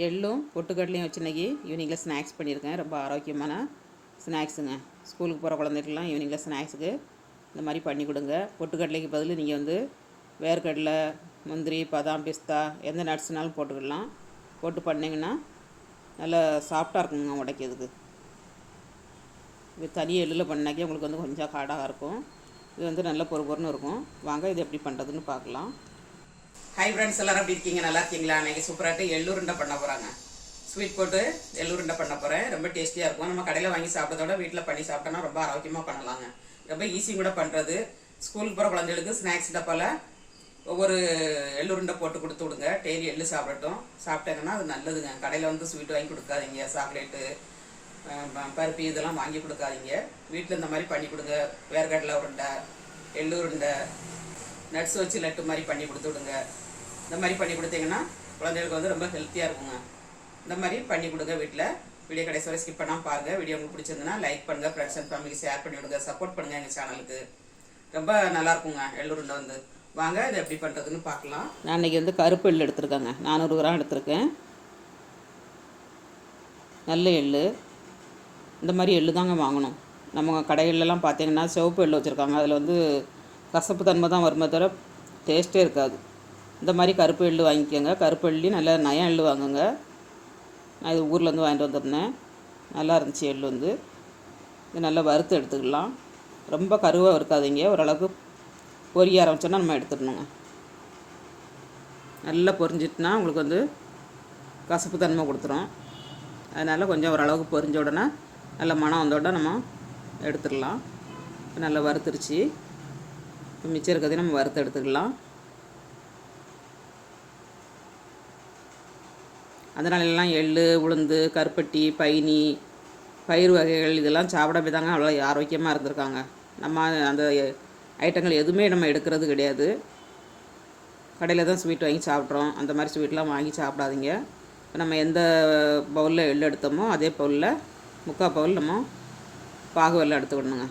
எள்ளும் பொட்டுக்கடலையும் வச்சு இன்றைக்கி ஈவினிங்கில் ஸ்நாக்ஸ் பண்ணியிருக்கேன். ரொம்ப ஆரோக்கியமான ஸ்நாக்ஸுங்க. ஸ்கூலுக்கு போகிற குழந்தைகளுக்குலாம் ஈவினிங்கில் ஸ்நாக்ஸுக்கு இந்த மாதிரி பண்ணி கொடுங்க. பொட்டுக்கடலைக்கு பதில் நீங்கள் வந்து வேர்க்கடலை, முந்திரி, பாதாம், பிஸ்தா எந்த நட்ஸ்னாலும் போட்டுக்கிடலாம். போட்டு பண்ணிங்கன்னா நல்லா சாஃப்டாக இருக்குங்க உடைக்கிறதுக்கு. இது தனி எள்ளில் பண்ணாக்கி உங்களுக்கு வந்து கொஞ்சம் காடாக இருக்கும். இது வந்து நல்ல பொறுன்னு இருக்கும். வாங்க இது எப்படி பண்ணுறதுன்னு பார்க்கலாம். ஹை ஃப்ரெண்ட்ஸ், எல்லோரும் எப்படி இருக்கீங்க? நல்லா இருக்கீங்களா? அன்றைக்கி சூப்பராகிட்டு எள்ளுருண்டை பண்ண போகிறாங்க. ஸ்வீட் போட்டு எள்ளுருண்டை பண்ண போகிறேன். ரொம்ப டேஸ்டியாக இருக்கும். நம்ம கடையில் வாங்கி சாப்பிட்றதோட வீட்டில் பண்ணி சாப்பிட்டோன்னா ரொம்ப ஆரோக்கியமாக பண்ணலாங்க. ரொம்ப ஈஸி கூட பண்ணுறது. ஸ்கூலுக்கு போகிற குழந்தைகளுக்கு ஸ்நாக்ஸ் டப்பாவில் ஒவ்வொரு எள்ளுருண்டை போட்டு கொடுத்து விடுங்க. டெய்லி எள்ளு சாப்பிடட்டும். சாப்பிட்டாங்கன்னா அது நல்லதுங்க. கடையில் வந்து ஸ்வீட் வாங்கி கொடுக்காதீங்க. சாக்லேட்டு, பருப்பி இதெல்லாம் வாங்கி கொடுக்காதீங்க. வீட்டில் இந்த மாதிரி பண்ணி கொடுங்க. வேர்க்கடலை உருண்டை, எள்ளுருண்டை, நட்ஸ் வச்சு லட்டு மாதிரி பண்ணி கொடுத்து விடுங்க. இந்த மாதிரி பண்ணி கொடுத்தீங்கன்னா குழந்தைகளுக்கு வந்து ரொம்ப ஹெல்த்தியாக இருக்குங்க. இந்த மாதிரி பண்ணி கொடுங்க வீட்டில். வீடியோ கடைசி வரை ஸ்கிப் பண்ணாமல் பாருங்கள். வீடியோ உங்களுக்கு பிடிச்சிருந்ததுன்னா லைக் பண்ணுங்கள், ஃப்ரெண்ட்ஸ் அண்ட் ஃபேமிலிக்கு ஷேர் பண்ணி விடுங்க, சப்போர்ட் பண்ணுங்கள் எங்கள் சேனலுக்கு. ரொம்ப நல்லாயிருக்குங்க எள்ளுருண்டை வந்து. வாங்க இது எப்படி பண்ணுறதுன்னு பார்க்கலாம். நான் இன்றைக்கி வந்து கருப்பு எள் எடுத்துருக்கேங்க. 400 கிராம் எடுத்துருக்கேன். நல்ல எள். இந்த மாதிரி எள்ளு தாங்க வாங்கணும். நம்ம கடைகளெலாம் பார்த்தீங்கன்னா சிவப்பு எள் வச்சுருக்காங்க. அதில் வந்து கசப்பு தன்மை தான் வருமே தவிர டேஸ்ட்டே இருக்காது. இந்த மாதிரி கருப்பு எள்ளு வாங்கிக்கோங்க. கருப்பு எள்ளையும் நல்லா நயம் எள்ளு வாங்குங்க. நான் இது ஊர்லேருந்து வாங்கிட்டு வந்துருந்தேன். நல்லா இருந்துச்சு எள்ளு வந்து. இது நல்லா வறுத்து எடுத்துக்கலாம். ரொம்ப கருவாக இருக்காதீங்க. ஓரளவுக்கு பொரிய ஆரம்பிச்சோன்னா நம்ம எடுத்துடணுங்க. நல்லா பொரிஞ்சிட்டுனா உங்களுக்கு வந்து கசப்பு தன்மை கொடுத்துரும். அதனால் கொஞ்சம் ஓரளவுக்கு பொரிஞ்ச உடனே நல்ல மனம் வந்த உடனே நம்ம எடுத்துடலாம். நல்லா வறுத்துருச்சு. மிச்சம் இருக்கிறதையும் நம்ம வறுத்து எடுத்துக்கலாம். அதனாலலாம் எள், உளுந்து, கருப்பட்டி, பைனி, பயிர் வகைகள் இதெல்லாம் சாப்பிடவே தாங்க அவ்வளோ ஆரோக்கியமாக இருந்திருக்காங்க. நம்ம அந்த ஐட்டங்கள் எதுவுமே நம்ம எடுக்கிறது கிடையாது. கடையில் தான் ஸ்வீட் வாங்கி சாப்பிட்றோம். அந்த மாதிரி ஸ்வீட்லாம் வாங்கி சாப்பிடாதீங்க. நம்ம எந்த பவுலில் எள் எடுத்தோமோ அதே பவுலில் 3/4 பவுல் நம்ம பாகு வெல்லம் எடுத்துக்கணுங்க.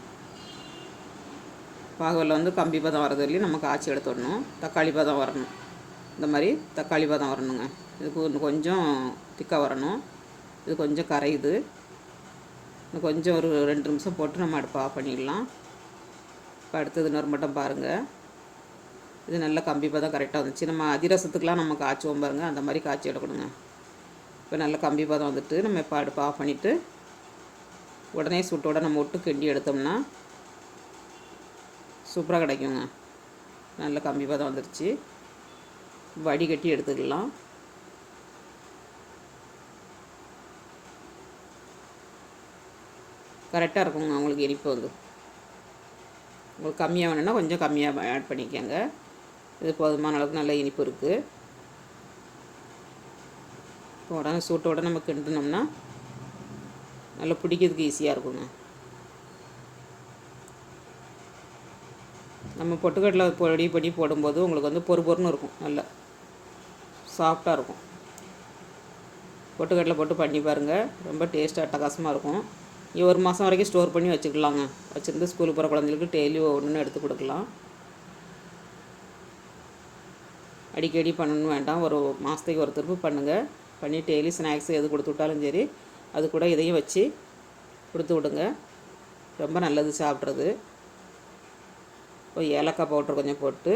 பாகு வெல்லம் வந்து கம்பி பதம் வரது வரையும் நம்ம காய்ச்சி எடுத்து விடணும். தக்காளி பதம் வரணும். இந்த மாதிரி தக்காளி பதம் வரணுங்க. இதுக்கு கொஞ்சம் திக்காக வரணும். இது கொஞ்சம் கரையுது. இன்னும் கொஞ்சம் ஒரு 2 நிமிஷம் போட்டு நம்ம அடுப்பை ஆஃப் பண்ணிடலாம். இப்போ அடுத்தது இன்னொரு மட்டும் பாருங்கள். இது நல்ல கம்பி பதம் கரெக்டாக வந்துச்சு. நம்ம அதிரசத்துக்கெலாம் நம்ம காய்ச்சுவோம் பாருங்கள், அந்த மாதிரி காய்ச்சி எடுக்கணுங்க. இப்போ நல்ல கம்பி பதம் வந்துட்டு நம்ம இப்போ அடுப்பை ஆஃப் பண்ணிவிட்டு உடனே சுட்டோட நம்ம விட்டு கிண்டி எடுத்தோம்னா சூப்பராக கிடைக்குங்க. நல்ல கம்பி பதம் வந்துருச்சு. வடிகட்டி எடுத்துக்கலாம். கரெக்டாக இருக்குங்க உங்களுக்கு இனிப்பு வந்து. உங்களுக்கு கம்மியாக வேணும்னா கொஞ்சம் கம்மியாக ஆட் பண்ணிக்கோங்க. இது போதுமான அளவுக்கு நல்ல இனிப்பு இருக்குது. இப்போ உடனே சூட்டோட நம்ம கிண்டினோம்னா நல்லா பிடிக்கிறதுக்கு ஈஸியாக இருக்குங்க. நம்ம பொட்டுக்கடலை பொடி பண்ணி போடும்போது உங்களுக்கு வந்து பொறுன்னு இருக்கும். நல்லா சாஃப்டாக இருக்கும். பொட்டுக்கடலை போட்டு பண்ணி பாருங்கள். ரொம்ப டேஸ்ட்டாக அட்டகாசமாக இருக்கும். இங்கே 1 மாதம் வரைக்கும் ஸ்டோர் பண்ணி வச்சுக்கலாங்க. வச்சுருந்து ஸ்கூலுக்கு போகிற குழந்தைங்களுக்கு டெய்லி ஒன்று எடுத்து கொடுக்கலாம். அடிக்கடி பண்ணணும் வேண்டாம். ஒரு மாதத்துக்கு ஒரு திருப்பு பண்ணுங்கள். பண்ணி டெய்லி ஸ்நாக்ஸ் எது கொடுத்து விட்டாலும் சரி அது கூட இதையும் வச்சு கொடுத்து விடுங்க. ரொம்ப நல்லது சாப்பிட்றது. ஒரு ஏலக்காய் பவுட்ரு கொஞ்சம் போட்டு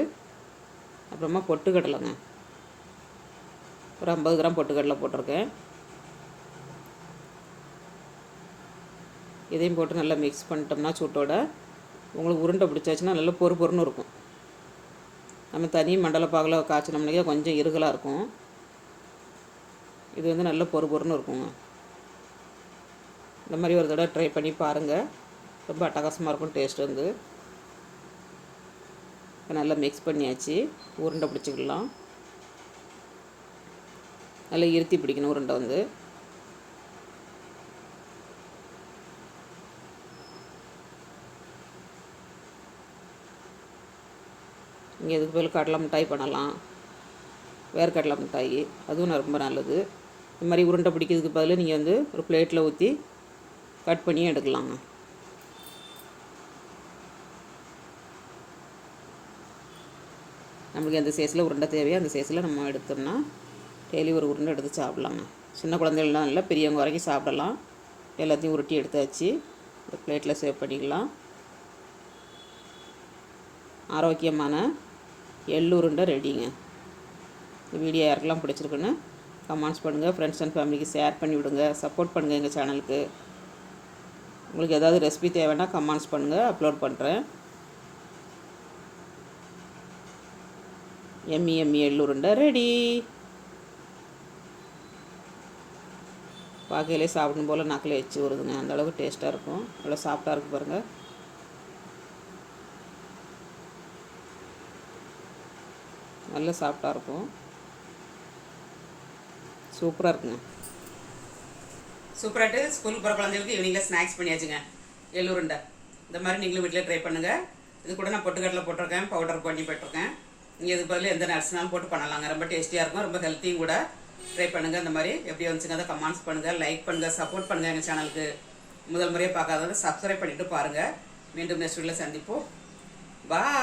அப்புறமா பொட்டுக்கடலைங்க ஒரு 50 கிராம் பொட்டுக்கடலை போட்டிருக்கேன். இதையும் போட்டு நல்லா மிக்ஸ் பண்ணிட்டோம்னா சூட்டோட உங்களுக்கு உருண்டை பிடிச்சாச்சுன்னா நல்லா பொறுன்னு இருக்கும். நம்ம தனி மண்டல பாகில் காய்ச்சினோம்னாக்கே கொஞ்சம் இருகலாக இருக்கும். இது வந்து நல்ல பொறுன்னு இருக்குங்க. இந்த மாதிரி ஒரு தடவை ட்ரை பண்ணி பாருங்கள். ரொம்ப அட்டகாசமாக இருக்கும் டேஸ்ட் வந்து. இப்போ நல்லா மிக்ஸ் பண்ணியாச்சு. உருண்டை பிடிச்சிக்கலாம். நல்லா இருத்தி பிடிக்கணும் உருண்டை வந்து. இங்கே இதுக்கு பதில் கடலை மிட்டாய் பண்ணலாம். வேர்க்கடலை மிட்டாய் அதுவும் ரொம்ப நல்லது. இந்த மாதிரி உருண்டை பிடிக்கிறதுக்கு பதில் நீங்கள் வந்து ஒரு பிளேட்டில் ஊற்றி கட் பண்ணி எடுக்கலாங்க. நம்மளுக்கு எந்த சைஸில் உருண்டை தேவையோ அந்த சைஸில் நம்ம எடுத்தோம்னா டெய்லி ஒரு உருண்டை எடுத்து சாப்பிட்லாங்க. சின்ன குழந்தைகள்லாம் இல்லை, பெரியவங்க வரைக்கும் சாப்பிடலாம். எல்லாத்தையும் உருட்டி எடுத்தாச்சு. ஒரு பிளேட்டில் சேவ் பண்ணிக்கலாம். ஆரோக்கியமான எள்ளுருண்டை ரெடிங்க. இந்த வீடியோ யாருக்கெல்லாம் பிடிச்சிருக்குன்னு கமெண்ட்ஸ் பண்ணுங்கள். ஃப்ரெண்ட்ஸ் அண்ட் ஃபேமிலிக்கு ஷேர் பண்ணி விடுங்க. சப்போர்ட் பண்ணுங்கள் எங்கள் சேனலுக்கு. உங்களுக்கு ஏதாவது ரெசிபி தேவைன்னா கமெண்ட்ஸ் பண்ணுங்கள், அப்லோட் பண்ணுறேன். எம்மி எம்மி எள்ளுருண்டை ரெடி. பார்க்கையிலே சாப்பிடும் போல் நாக்கில் எச்சு வருதுங்க. அந்தளவுக்கு டேஸ்ட்டாக இருக்கும். நல்லா சாஃப்டாக இருக்குது பாருங்கள். நல்ல சாஃப்டாக இருக்கும். சூப்பராக இருக்குங்க. சூப்பராகிட்டு ஸ்கூலுக்கு போகிற குழந்தைகளுக்கு ஈவினிங்கில் ஸ்நாக்ஸ் பண்ணியாச்சுங்க. எள்ளுருண்டை இந்த மாதிரி நீங்களும் வீட்டில் ட்ரை பண்ணுங்கள். இது கூட நான் பொட்டுக்கடலை போட்டிருக்கேன், பவுடர் பண்ணி போட்டிருக்கேன். நீங்கள் இதுக்கு பதில் எந்த நட்ஸ்னாலும் போட்டு பண்ணலாங்க. ரொம்ப டேஸ்டியாக இருக்கும், ரொம்ப ஹெல்த்தியும் கூட. ட்ரை பண்ணுங்கள். இந்த மாதிரி எப்படி வந்துச்சுங்க அதை கமெண்ட்ஸ் பண்ணுங்கள், லைக் பண்ணுங்கள், சப்போர்ட் பண்ணுங்கள். எங்கள் சேனலுக்கு முதல் முறையாக பார்க்காதவங்க சப்ஸ்கிரைப் பண்ணிவிட்டு பாருங்கள். மீண்டும் நெக்ஸ்ட் வீடியோவில் சந்திப்போம். பாய்.